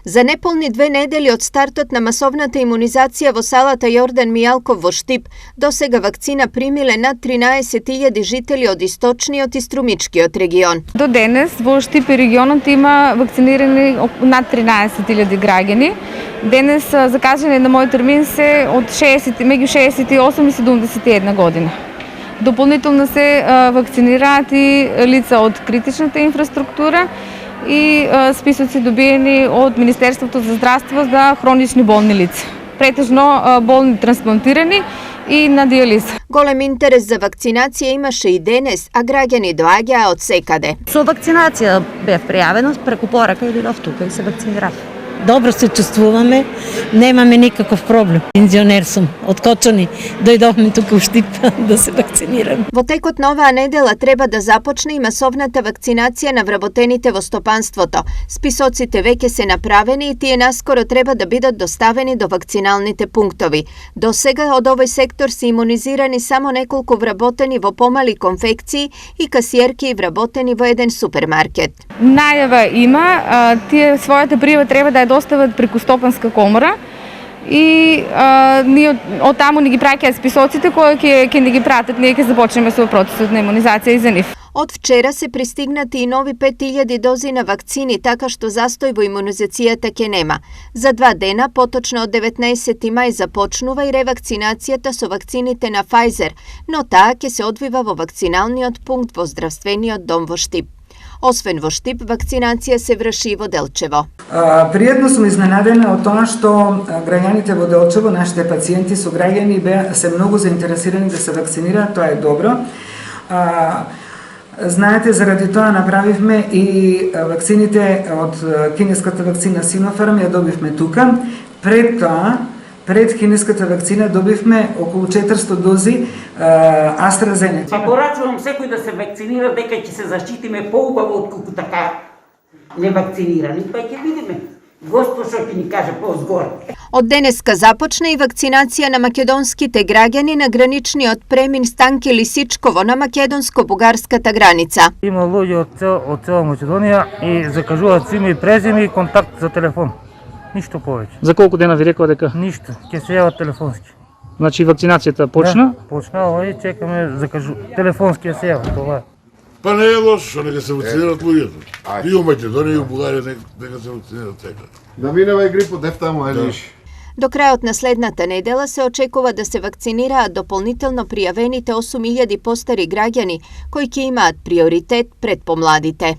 За неполни 2 недели од стартот на масовната имунизација во салата Јордан Мијалков во Штип, досега вакцина примиле над 13.000 жители од источниот и струмичкиот регион. До денес во Штип и регионот има вакцинирани над 13.000 граѓани. Денес закажани на мој термин се од меѓу 68 и 71 година. Дополнително се вакцинираат и лица од критичната инфраструктура и списоци добиени од Министерството за здравство за хронични болни лица. Претежно болни трансплантирани и на диализа. Голем интерес за вакцинација имаше и денес, а граѓани доаѓаа од секаде. Со вакцинација бев пријавена преку порака и дојдов тука и се вакцинирав. Добро се чувствуваме, немаме никаков проблем. Пензионер сум, од Кочани, дојдовме тука у Штип да се вакцинираме. Во текот на оваа недела треба да започне и масовната вакцинација на вработените во стопанството. Списоците веќе се направени и тие наскоро треба да бидат доставени до вакциналните пунктови. До сега од овој сектор се имунизирани само неколку вработени во помали конфекции и касиерки вработени во еден супермаркет. Најава има, тие својата пријава треба да ја достават преку Стопанска комора и ние од таму ни ги праќаат списоците кои ќе ни ги пратат, ние ќе започнеме со процесот на имунизација и за нив. Од вчера се пристигнати и нови 5000 дози на вакцини, така што застој во имунизацијата ќе нема. За 2 дена, поточно од 19 мај, започнува и ревакцинацијата со вакцините на Pfizer, но таа ќе се одвива во вакциналниот пункт во здравствениот дом во Штип. Освен во Штип, вакцинација се врши и во Делчево. Пријатно сум изненадена од тоа што граѓаните во Делчево, нашите пациенти со граѓани се многу заинтересирани да се вакцинираат, тоа е добро. Знаете, заради тоа направивме и вакцините од кинеската вакцина Sinopharm, ја добивме тука. Пред тоа, пред кинеската вакцина добивме околу 400 дози AstraZeneca. Па порачувам секој да се вакцинира, дека ќе се заштитиме поубаво отколку така невакцинирани, па ќе видиме. Господ што ќе ни каже позгоре. Од денеска започна и вакцинација на македонските граѓани на граничниот премин Станке Лисичково на македонско-бугарската граница. Има луѓе од цела Македонија и закажуваат си име и презиме и контакт за телефон. Ништо повеќе. За колку дена ви рекоа дека? Ништо, ќе се јават телефонски. Значи вакцинацијата почна? Да, почнава и чекаме телефонски да се јават, това е. Па не е лошо, нека се вакцинират луѓето. И у Македонија и у Бугарија нека се вакцинират секаде. Да минава и грипот, ефтамо е лиш. До крајот на следната недела се очекува да се вакцинираат дополнително пријавените 8000 постари граѓани кои ќе имаат приоритет пред помладите.